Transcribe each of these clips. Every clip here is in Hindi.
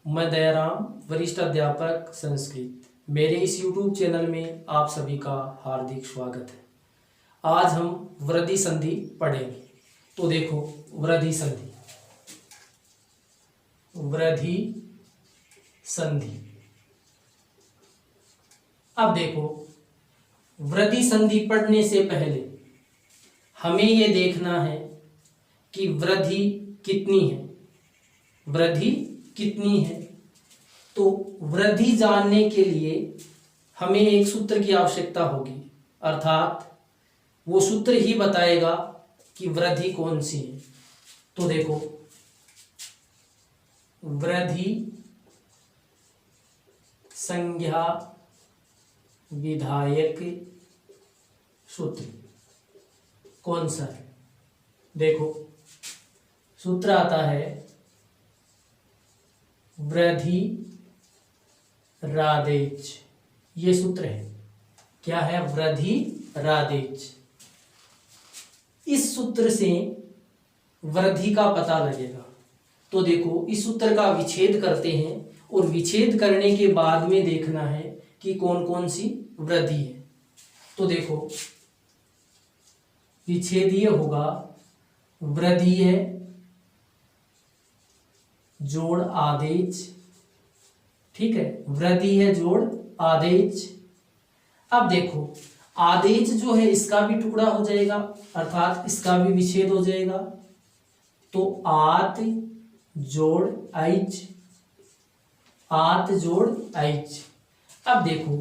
मैं दयाराम, वरिष्ठ अध्यापक संस्कृत। मेरे इस YouTube चैनल में आप सभी का हार्दिक स्वागत है। आज हम वृद्धि संधि पढ़ेंगे। तो देखो, वृद्धि संधि, वृद्धि संधि। अब देखो, वृद्धि संधि पढ़ने से पहले हमें यह देखना है कि वृद्धि कितनी है, वृद्धि कितनी है। तो वृद्धि जानने के लिए हमें एक सूत्र की आवश्यकता होगी, अर्थात वो सूत्र ही बताएगा कि वृद्धि कौन सी है। तो देखो, वृद्धि संज्ञा विधायक सूत्र कौन सा है? देखो, सूत्र आता है वृद्धि रादेच। ये सूत्र है, क्या है? वृद्धि रादेच। इस सूत्र से वृद्धि का पता लगेगा। तो देखो, इस सूत्र का विच्छेद करते हैं और विच्छेद करने के बाद में देखना है कि कौन कौन सी वृद्धि है। तो देखो, विच्छेदीय होगा, वृद्धि है जोड़ आदेश, ठीक है, वृद्धि है जोड़ आदेश। अब देखो, आदेश जो है इसका भी टुकड़ा हो जाएगा, अर्थात इसका भी विच्छेद हो जाएगा। तो आत जोड़ ऐच, आत जोड़ ऐच। अब देखो,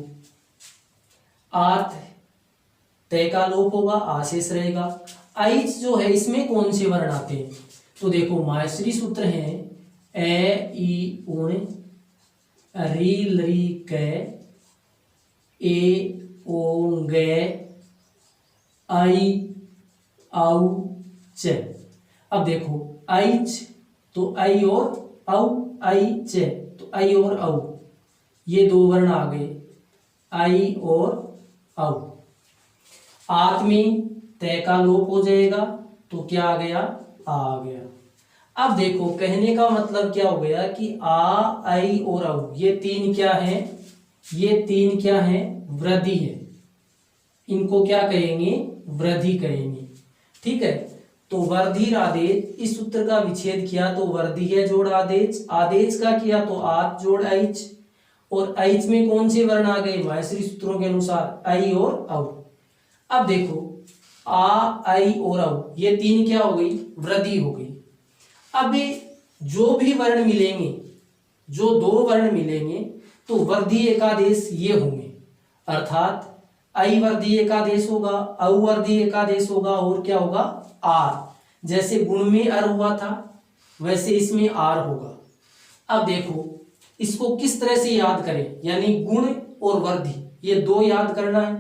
आत तय का लोप होगा, आशेष रहेगा। ऐच जो है इसमें कौन से वर्ण आते हैं? तो देखो, माहेश्वरी सूत्र है ए ई उण री लरी कै ए ओ गे आई आउ च। अब देखो, ऐच तो आई और औ, आई च तो आई और औ, ये दो वर्ण आ गए, आई और औ। आत में तय का लोप हो जाएगा, तो क्या आ गया? आ गया। अब देखो, कहने का मतलब क्या हो गया कि आ, आई और औ ये तीन क्या है? ये तीन क्या है? वृद्धि है। इनको क्या कहेंगे? वृद्धि कहेंगे, ठीक है। तो वृद्धि आदेश, इस सूत्र का विच्छेद किया तो वृद्धि है जोड़ आदेश, आदेश का किया तो आत जोड़ ऐच, और ऐच में कौन से वर्ण आ गए? माहेश्वरी सूत्रों के अनुसार आई और औ। अब देखो, आ, आई और औ ये तीन क्या हो गई? वृद्धि हो गई। अब जो भी वर्ण मिलेंगे, जो दो वर्ण मिलेंगे, तो वृद्धि एकादेश ये होंगे, अर्थात आई वृद्धि एकादेश होगा, औ वृद्धि एकादेश होगा, और क्या होगा? आर। जैसे गुण में अर हुआ था वैसे इसमें आर होगा। अब देखो, इसको किस तरह से याद करें, यानी गुण और वृद्धि ये दो याद करना है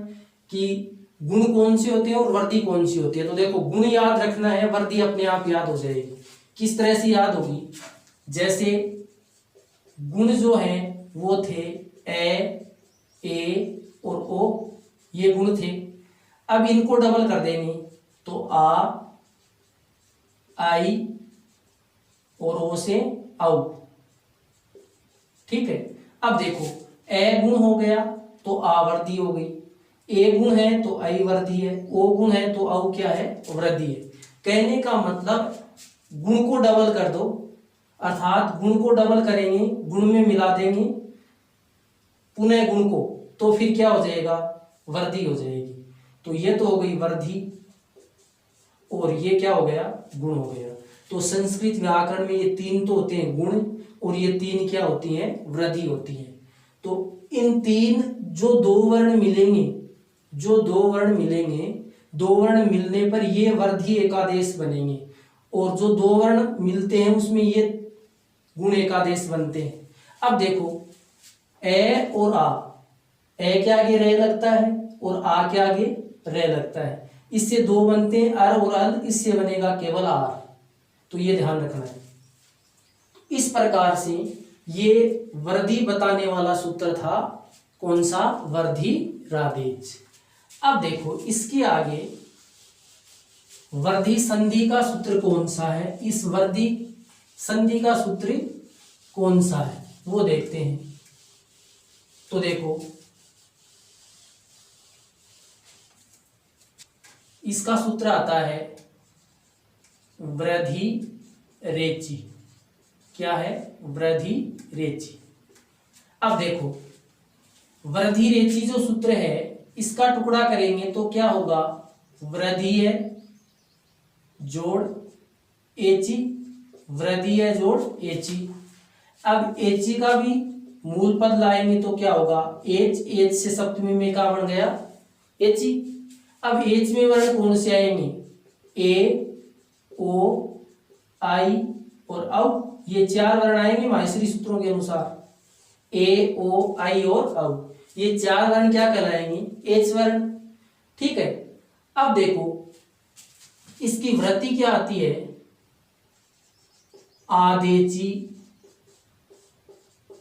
कि गुण कौन से होते हैं और वृद्धि कौन सी होती है। तो देखो, गुण याद रखना है, वृद्धि अपने आप याद हो जाएगी। किस तरह से याद होगी? जैसे गुण जो है वो थे ए और ओ, ये गुण थे। अब इनको डबल कर देंगे तो आ, आई और ओ से औ, ठीक है। अब देखो, ए गुण हो गया तो आ वृद्धि हो गई, ए गुण है तो आई वृद्धि है, ओ गुण है तो औ क्या है? वृद्धि है। कहने का मतलब गुण को डबल कर दो, अर्थात गुण को डबल करेंगे, गुण में मिला देंगे पुनः गुण को, तो फिर क्या हो जाएगा? वृद्धि हो जाएगी। तो ये तो हो गई वृद्धि, और ये क्या हो गया? गुण हो गया। तो संस्कृत व्याकरण में ये तीन तो होते हैं गुण, और ये तीन क्या होती हैं? वृद्धि होती है। तो इन तीन जो दो वर्ण मिलेंगे, जो दो वर्ण मिलेंगे, दो वर्ण मिलने पर ये वृद्धि एकादेश बनेंगे, और जो दो वर्ण मिलते हैं उसमें ये गुण एकादेश बनते हैं। अब देखो, ए और आ, ए के आगे रे लगता है और आ के आगे रे लगता है, इससे दो बनते हैं अर और अल, इससे बनेगा केवल आर। तो ये ध्यान रखना है। इस प्रकार से ये वृद्धि बताने वाला सूत्र था, कौन सा? वृद्धि रादेश। अब देखो, इसके आगे वर्धी संधि का सूत्र कौन सा है? इस वर्धी संधि का सूत्र कौन सा है? वो देखते हैं। तो देखो इसका सूत्र आता है वृद्धि रेची। क्या है? वृद्धि रेची। अब देखो वृद्धि रेची जो सूत्र है इसका टुकड़ा करेंगे तो क्या होगा? वृद्धि है जोड़ एची, वृद्धि है जोड़ एची। अब एची का भी मूल पद लाएंगे तो क्या होगा? एच, एच से सप्तमी में क्या बन गया? एची। अब एच में वर्ण कौन से आएंगे? ए, ओ, आई और औ। ये चार वर्ण आएंगे माहेश्वरी सूत्रों के अनुसार। ए, ओ, आई और औ, ये चार वर्ण क्या कहलाएंगे? एच वर्ण। ठीक है। अब देखो इसकी वृत्ति क्या आती है? आदेची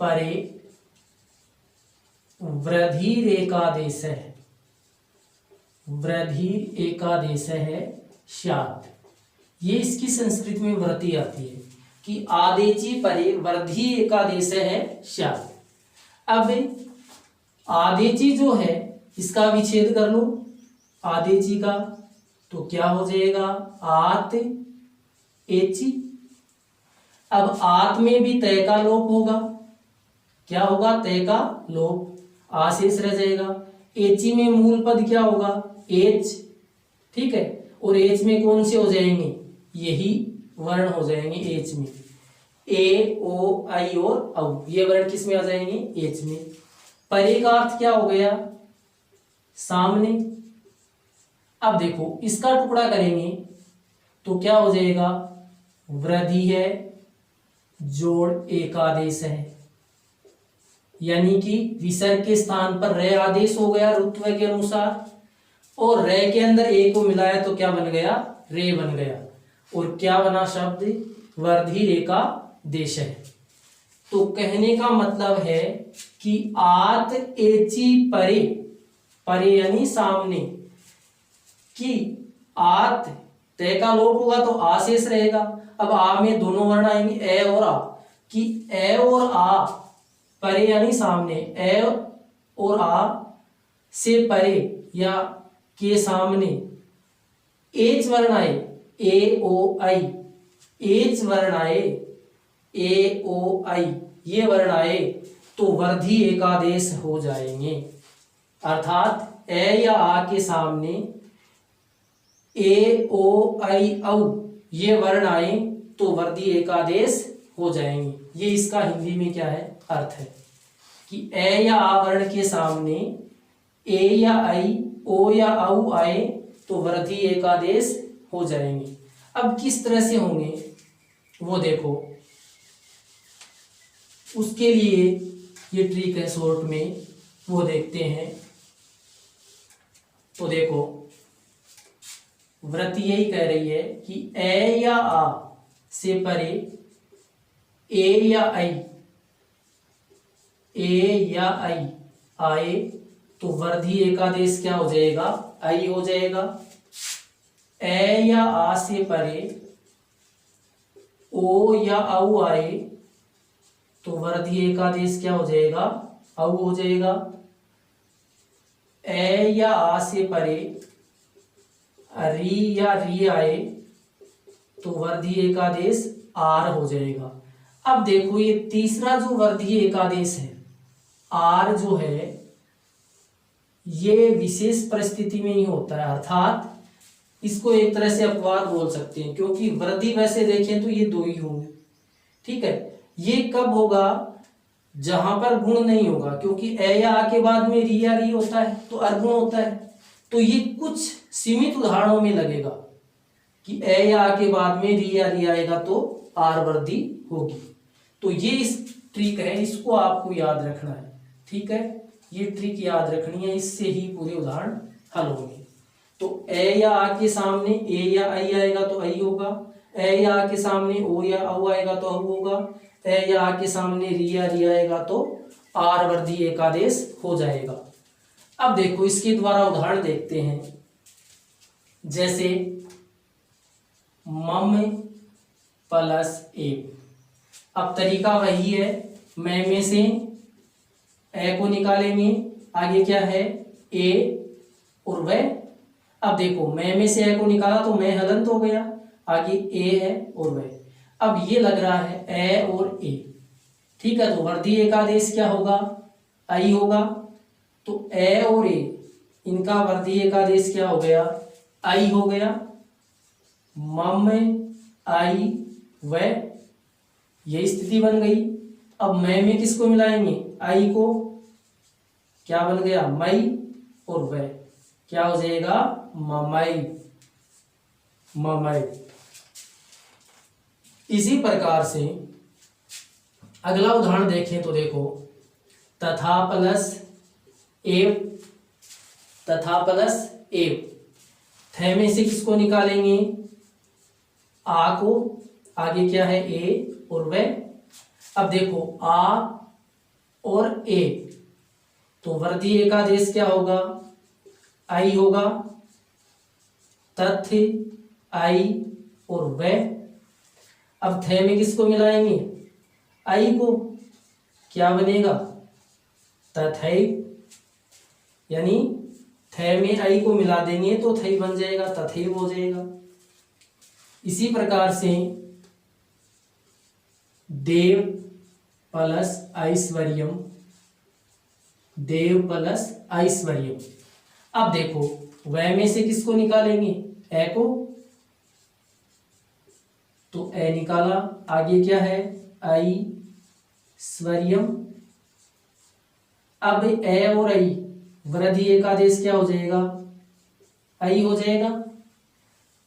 परे वृद्धि रेकादेश है, वृद्धि एकादेश है स्यात्। ये इसकी संस्कृत में वृत्ति आती है कि आदेची परे वृद्धि एकादेश है स्यात्। अब आदेची जो है इसका विच्छेद कर लो आदेची का, तो क्या हो जाएगा? आत एची। अब आत में भी तय का लोप होगा। क्या होगा? तय का लोप, आ शेष रह जाएगा। एची में मूल पद क्या होगा? एच। ठीक है। और एच में कौन से हो जाएंगे? यही वर्ण हो जाएंगे एच में। ए, ओ, आई और औ, ये वर्ण किस में आ जाएंगे? एच में। परे का अर्थ क्या हो गया? सामने। अब देखो इसका टुकड़ा करेंगे तो क्या हो जाएगा? वृद्धि है जोड़ एकादेश है, यानी कि विसर्ग के स्थान पर रे आदेश हो गया ऋत्व के अनुसार, और रे के अंदर ए को मिलाया तो क्या बन गया? रे बन गया। और क्या बना शब्द? वृद्धि रेखा देश है। तो कहने का मतलब है कि आत एची परे, परे यानी सामने, कि आत तय का लोप होगा तो आ शेष रहेगा। अब आ में दोनों वर्ण आएंगे ए और आ, कि ए और आ परे यानी सामने, ए और आ से परे या के सामने एच वर्ण आए, ए, ओ, आई, एच वर्ण आए, ए, ओ, आई, ये वर्ण आए तो वृद्धि एकादेश हो जाएंगे। अर्थात ए या आ के सामने ए, ओ, आई, औ ये वर्ण आए तो वृद्धि एकादेश हो जाएंगे। ये इसका हिंदी में क्या है? अर्थ है कि ए या आ वर्ण के सामने ए या आई, ओ या औ आए तो वृद्धि एकादेश हो जाएंगे। अब किस तरह से होंगे वो देखो, उसके लिए ये ट्रिक है शॉर्ट में, वो देखते हैं। तो देखो वृत्ति यही कह रही है कि ए या आ से परे ए या आई, ए या आई आए तो वृद्धि एकादेश क्या हो जाएगा? आई हो जाएगा। ए या आ से परे ओ या औ आए तो वृद्धि एकादेश क्या हो जाएगा? औ हो जाएगा। ए या आ से परे री या री आए तो वृद्धि एकादेश आर हो जाएगा। अब देखो ये तीसरा जो वृद्धि एकादेश है आर जो है ये विशेष परिस्थिति में ही होता है, अर्थात इसको एक तरह से अपवाद बोल सकते हैं, क्योंकि वृद्धि वैसे देखें तो ये दो ही होंगे। ठीक है। ये कब होगा? जहां पर गुण नहीं होगा, क्योंकि ए या आ के बाद में री या री होता है तो अर्गुण होता है। तो ये कुछ सीमित उदाहरणों में लगेगा कि ए या आ के बाद में री या री आएगा तो आर वृद्धि होगी। तो ये इस ट्रिक है, इसको आपको याद रखना है। ठीक है, ये ट्रिक याद रखनी है, इससे ही पूरे उदाहरण हल होंगे। तो ए या आ के सामने ए या आई आएगा तो आई होगा, ए या आ के सामने ओ या औ आएगा तो औ होगा, ए या आ के सामने री या री आएगा तो आर वृद्धि एकादेश हो जाएगा। अब देखो इसके द्वारा उदाहरण देखते हैं। जैसे मम प्लस ए, अब तरीका वही है, में से ए को निकालेंगे, आगे क्या है ए और व। अब देखो में से ए को निकाला तो मैं हलंत हो गया, आगे ए है और व। अब ये लग रहा है ए और ए, ठीक है। तो वर्धीय एकादेश क्या होगा, आई होगा। तो ए और ए इनका वर्धीय एकादेश क्या हो गया, आई हो गया। मम आई व, यही स्थिति बन गई। अब मैं में किसको मिलाएंगे, आई को, क्या बन गया मई, और व क्या हो जाएगा ममई, ममई। इसी प्रकार से अगला उदाहरण देखें तो देखो तथा प्लस एव, तथा प्लस एव। थ में से किसको निकालेंगे, आ को, आगे क्या है ए और व। अब देखो आ और ए, तो वर्धीय एकादेश क्या होगा, आई होगा। तथ आई और व। अब थे में किसको मिलाएंगे, आई को, क्या बनेगा तथई, यानी थे में आई को मिला देंगे तो थई बन जाएगा, तथैव हो जाएगा। इसी प्रकार से देव प्लस ऐश्वर्यम, देव प्लस ऐश्वर्यम। अब देखो वह में से किसको निकालेंगे, ए को, तो ए निकाला, आगे क्या है आई स्वरियम। अब ए और आई वृद्धि एकादेश क्या हो जाएगा, आई हो जाएगा।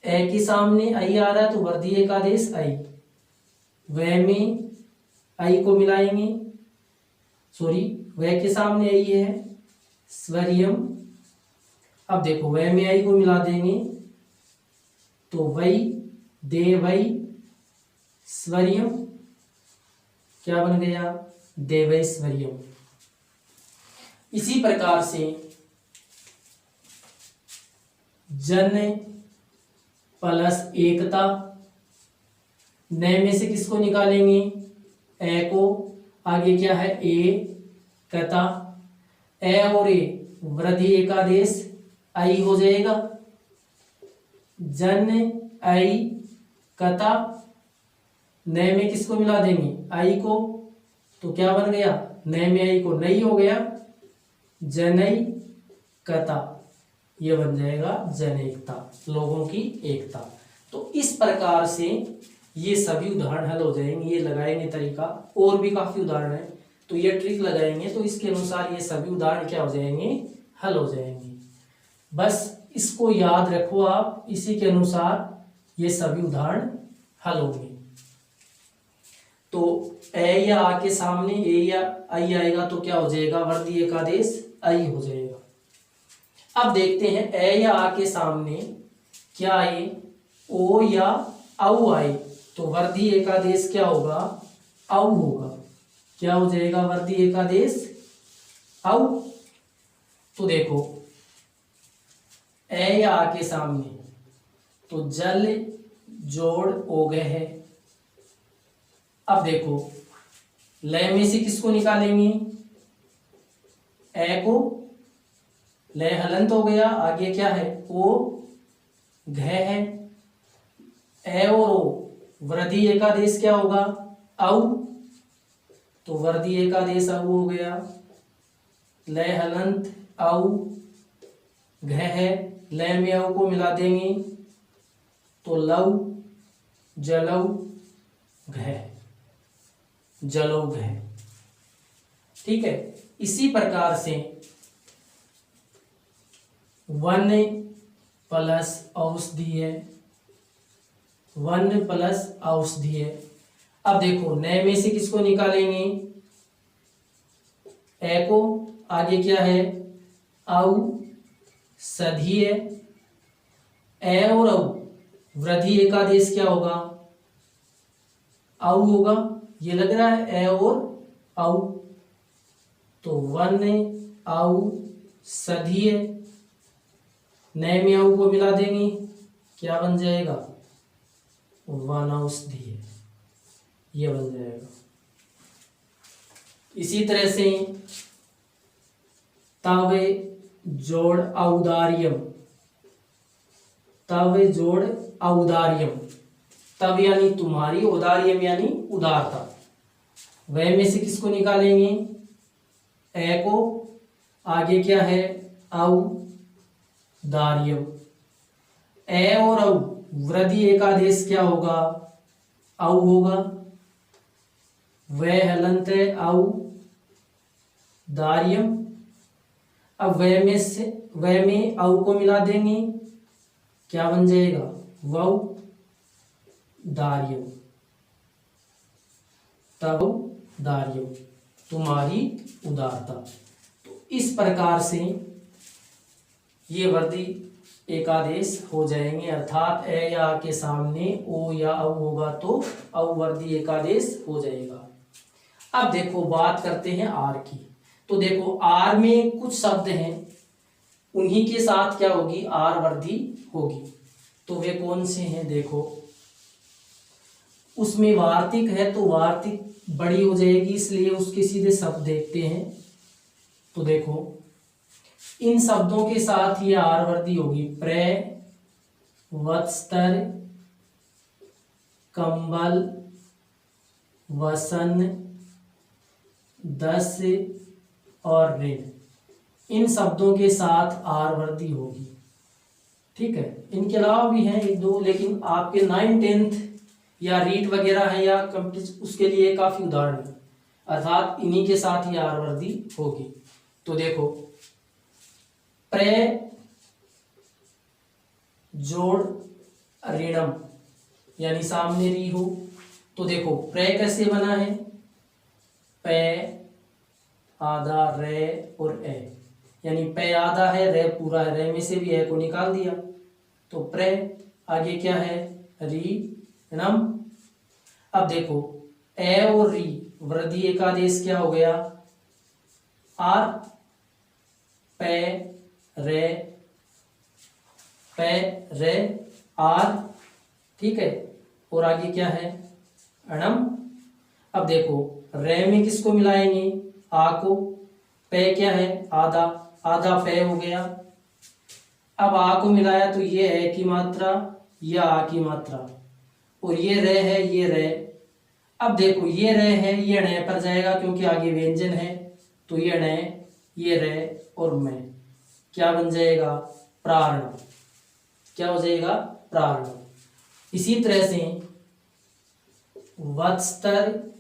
ए के सामने आई आ रहा है तो वृद्धि एकादेश आई, वह में आई को मिलाएंगे, सॉरी वह के सामने आई है स्वरियम। अब देखो वह में आई को मिला देंगे तो वही दे वही स्वरियम, क्या बन गया देवैश्वर्यम। इसी प्रकार से जन प्लस एकता, न में से किसको निकालेंगे, ए को, आगे क्या है ए कता। ए और ए वृद्धि एकादेश आई हो जाएगा। जन आई कता, न में किसको मिला देंगे, आई को, तो क्या बन गया न में आई को नहीं हो गया, जनई कता, ये बन जाएगा जनैकता, लोगों की एकता। तो इस प्रकार से ये सभी उदाहरण हल हो जाएंगे। ये लगाएंगे तरीका, और भी काफी उदाहरण है, तो ये ट्रिक लगाएंगे तो इसके अनुसार ये सभी उदाहरण क्या हो जाएंगे, हल हो जाएंगे। बस इसको याद रखो आप, इसी के अनुसार ये सभी उदाहरण हल होंगे। तो ए या आ के सामने ए या आई आएगा तो क्या हो जाएगा, वृद्धि एकादेश आई हो जाएगा। अब देखते हैं ए या आ के सामने क्या आए, ओ या औ आए तो वृद्धि एकादेश क्या होगा, औ होगा, क्या हो जाएगा वृद्धि एकादेश औ। तो देखो ए या आ के सामने तो जल जोड़ ओ गए है। अब देखो लय में से किसको निकालेंगे, ए को, लय हलंत हो गया, आगे क्या है ओ घ है। ए और ओ वृद्धि एकादेश क्या होगा, औ, तो वृद्धि एकादेश औ हो गया। लय हलंत औ घ है, लय में औ को मिला देंगे तो लव जलौ घ, जलौ घ, ठीक है। इसी प्रकार से वन प्लस औषधीय, वन प्लस औषधीय। अब देखो न में से किसको निकालेंगे, ए को, आगे क्या है औ सधीय। ए और औ वृद्धि एकादेश क्या होगा, औ होगा, ये लग रहा है ए और औ, तो वन औ सधीय, न में औ को मिला देंगे, क्या बन जाएगा वन औषधीय, ये बन जाएगा। इसी तरह से तव जोड़ औदार्यम, तव जोड़ औदार्यम, तव यानी तुम्हारी, औदार्यम यानी उदारता। वह में से किसको निकालेंगे, ए को, आगे क्या है औदार्यम, ए और औ वृद्धि एकादेश क्या होगा, औ होगा, वह हलंत है औदार्यम। अब वह में से, वह में औ को मिला देंगे, क्या बन जाएगा वौ दार्यम, तब दार्यम तुम्हारी उदारता। तो इस प्रकार से ये वर्दी एकादेश हो जाएंगे, अर्थात ए या आ के सामने ओ या औ होगा तो औ वर्दी एकादेश हो जाएगा। अब देखो बात करते हैं आर की। तो देखो आर में कुछ शब्द हैं, उन्हीं के साथ क्या होगी, आर वर्दी होगी। तो वे कौन से हैं, देखो उसमें वार्तिक है तो वार्तिक बड़ी हो जाएगी, इसलिए उसके सीधे शब्द देखते हैं। तो देखो इन शब्दों के साथ ये आर वर्दी होगी, प्रे, वत्स्तर, कंबल, वसन, दस और ऋण। इन शब्दों के साथ आर वर्दी होगी, ठीक है। इनके अलावा भी हैं एक दो, लेकिन आपके 9, 10th या रीट वगैरह है या कंप्लीट, उसके लिए काफी उदाहरण है, अर्थात इन्हीं के साथ ही आर वर्दी होगी। तो देखो प्रे जोड़ ऋणम यानी सामने री हो, तो देखो प्रे कैसे बना है, पे आधा रे और ए, यानी पे आधा है, रे पूरा है, रे में से भी ए को निकाल दिया तो प्रे, आगे क्या है री णम। अब देखो ए और री वृद्धि एकादेश क्या हो गया, आर, पे रे आर, ठीक है, और आगे क्या है अणम। अब देखो रे में किसको मिलाएंगे, आ को, पे क्या है आधा, आधा पे हो गया। अब आ को मिलाया तो ये ए की मात्रा, ये आ की मात्रा, और ये रे है, ये रे। अब देखो ये रे है, ये णे पर जाएगा क्योंकि आगे व्यंजन है, तो ये णे, ये रे और मैं, क्या बन जाएगा प्रार्ण, क्या हो जाएगा प्रार्ण। इसी तरह से वत्स्तर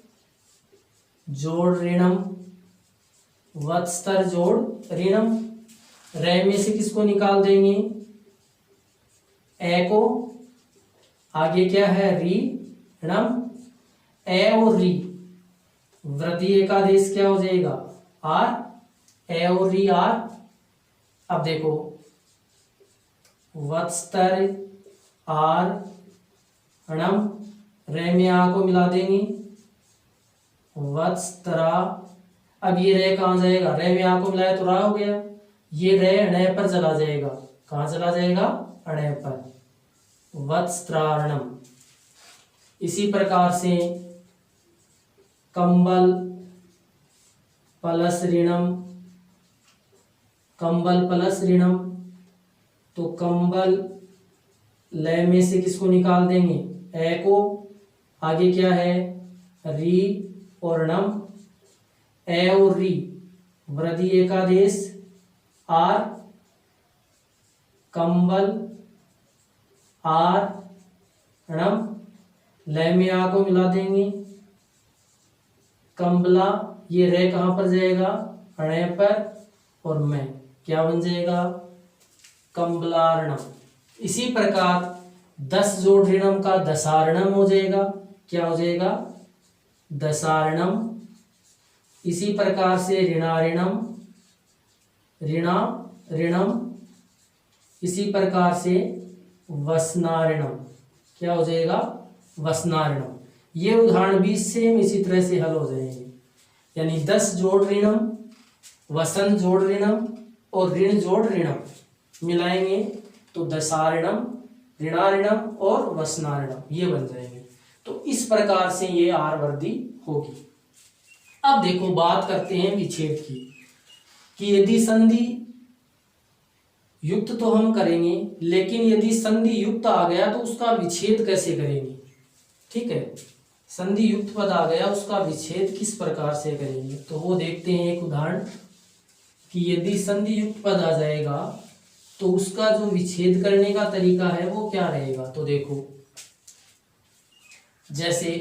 जोड़ ऋणम, वत्स्तर जोड़ ऋणम, रे में से किसको निकाल देंगे, ए को, आगे क्या है री णम, ए और री वृद्धि एकादेश क्या हो जाएगा आर, ए और री आर। अब देखो वत्स्तर आर णम, रे में आ को मिला देंगे वत्स्तरा। अब ये रे कहाँ जाएगा, रे में आ को मिलाया तो रा हो गया, ये रे अणे पर चला जाएगा, कहाँ चला जाएगा अणे पर, वत्स्त्रारणम। इसी प्रकार से कंबल प्लस ऋणम, कंबल प्लस ऋणम, तो कंबल लय में से किसको निकाल देंगे, ए को, आगे क्या है री और णम, ए और री वृद्धि एकादेश आर, कंबल आर णम, लय में आ को मिला देंगे कंबला, ये रे कहां पर जाएगा अणे पर, और मैं क्या बन जाएगा कंबलार्णम। इसी प्रकार 10 जोड़ ऋणम का दशार्णम हो जाएगा, क्या हो जाएगा दशार्णम। इसी प्रकार से ऋणाऋणम, ऋणा ऋणम, इसी प्रकार से वसनाऋणम, क्या हो जाएगा वसनाऋणम। ये उदाहरण भी सेम इसी तरह से हल हो जाएंगे, यानी 10 जोड़ ऋणम, वसन जोड़ ऋणम और ऋण जोड़ ऋणम मिलाएंगे तो दशाऋणम, ऋणाऋणम और वसनाऋणम ये बन जाएंगे। तो इस प्रकार से ये आर वर्दी होगी। अब देखो बात करते हैं विच्छेद की, कि यदि संधि युक्त तो हम करेंगे, लेकिन यदि संधि युक्त आ गया तो उसका विच्छेद कैसे करेंगे। ठीक है, संधि युक्त पद आ गया, उसका विच्छेद किस प्रकार से करेंगे, तो वो देखते हैं एक उदाहरण, कि यदि संधि युक्त पद आ जाएगा तो उसका जो विच्छेद करने का तरीका है वो क्या रहेगा। तो देखो, जैसे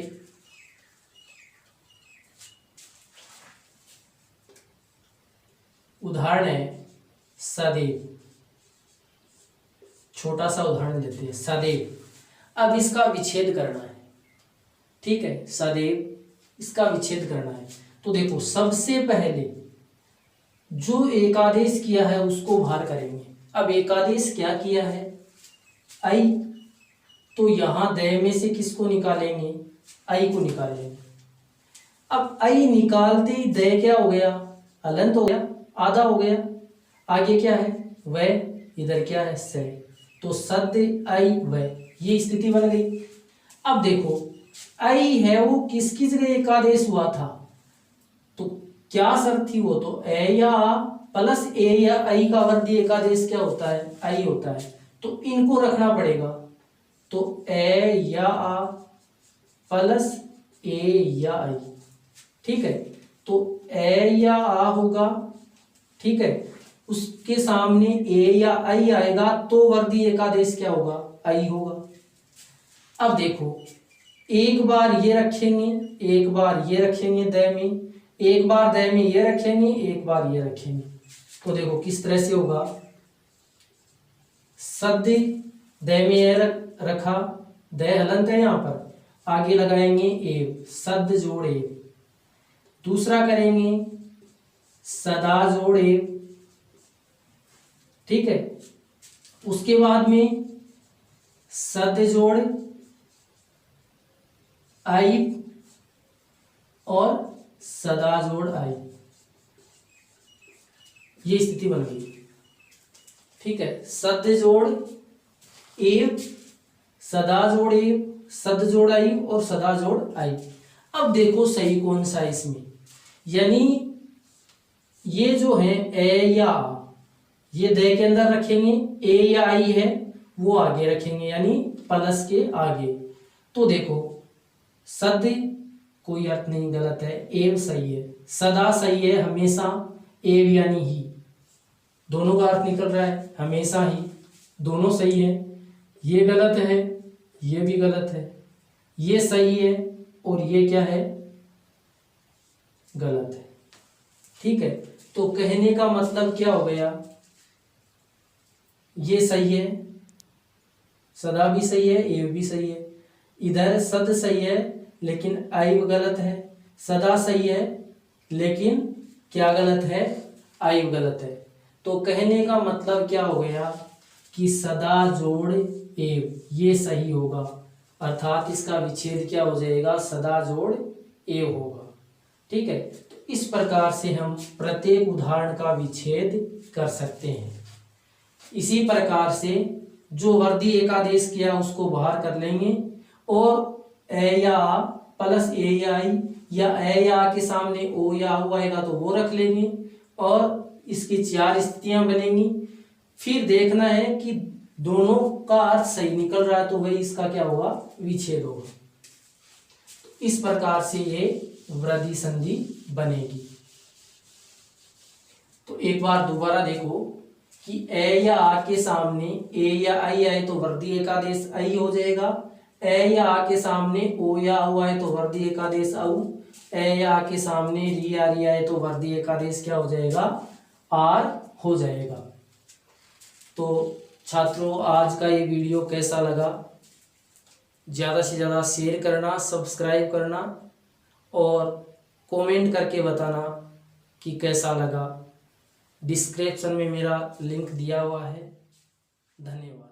उदाहरण है सदैव, छोटा सा उदाहरण लेते हैं सदैव। अब इसका विच्छेद करना है, ठीक है, सदैव इसका विच्छेद करना है। तो देखो, सबसे पहले जो एकादेश किया है उसको बाहर करेंगे। अब एकादेश क्या किया है, आई, तो यहां दय में से किसको निकालेंगे, आई को निकालेंगे। अब आई निकालते ही दय क्या हो गया, हलंत हो गया, आधा हो गया, आगे क्या है वह, इधर क्या है से, तो सद आई वह, ये स्थिति बन गई। अब देखो, आई है वो किसकी जगह एकादेश हुआ था, तो क्या शर्त थी वो, तो ए या आ प्लस ए या आई का वर्दी एकादेश क्या होता है, आई होता है, तो इनको रखना पड़ेगा। तो ए या आ प्लस ए या आई, ठीक है, तो ए या आ होगा, ठीक है, उसके सामने ए या आई आएगा तो वर्दी एकादेश क्या होगा, आई होगा। अब देखो, एक बार ये रखेंगे, एक बार ये रखेंगे दय में, एक बार दय में ये रखेंगे, एक बार ये रखेंगे, तो देखो किस तरह से होगा, सद दय में ये रखा, दय हलंत है यहां पर, आगे लगाएंगे एव, सद जोड़ एव, दूसरा करेंगे सदा जोड़ एव, ठीक है, उसके बाद में सद जोड़ आई और सदा जोड़ आई, ये स्थिति बन गई। ठीक है, सद जोड़ एव, सदा जोड़ एव, सद जोड़ आई और सदा जोड़ आई। अब देखो सही कौन सा इसमें, यानी ये जो है ए या आ, ये दे के अंदर रखेंगे, ए या आई है वो आगे रखेंगे, यानी प्लस के आगे। तो देखो, सद कोई अर्थ नहीं गलत है, एव सही है, सदा सही है, हमेशा, एव यानी ही, दोनों का अर्थ निकल रहा है हमेशा ही, दोनों सही है। ये गलत है, ये भी गलत है, ये सही है और ये क्या है, गलत है। ठीक है, तो कहने का मतलब क्या हो गया, ये सही है, सदा भी सही है, एव भी सही है, इधर सद सही है लेकिन आई गलत है, सदा सही है लेकिन क्या गलत है, आई गलत है। तो कहने का मतलब क्या हो गया कि सदा जोड़ एव ये सही होगा, अर्थात इसका विच्छेद क्या हो जाएगा, सदा जोड़ एव होगा। ठीक है, तो इस प्रकार से हम प्रत्येक उदाहरण का विच्छेद कर सकते हैं। इसी प्रकार से जो वर्दी एकादेश किया उसको बाहर कर लेंगे, और ए या आ प्लस ए या आई, या ए या आ के सामने ओ या आ आएगा तो वो रख लेंगे, और इसकी 4 स्थितियां बनेंगी। फिर देखना है कि दोनों का अर्थ सही निकल रहा है तो वही इसका क्या होगा, विच्छेद होगा। तो इस प्रकार से ये वृद्धि संधि बनेगी। तो एक बार दोबारा देखो कि ए या आ के सामने ए या आई आए तो वर्दी एकादेश आई हो जाएगा, ए या आ के सामने ओ या औ आए तो वर्दी एकादेश औ, ए या आ के सामने री या री आए तो वर्दी एकादेश क्या हो जाएगा, आर हो जाएगा। तो छात्रों, आज का ये वीडियो कैसा लगा, ज़्यादा से ज़्यादा शेयर करना, सब्सक्राइब करना और कमेंट करके बताना कि कैसा लगा। डिस्क्रिप्शन में मेरा लिंक दिया हुआ है। धन्यवाद।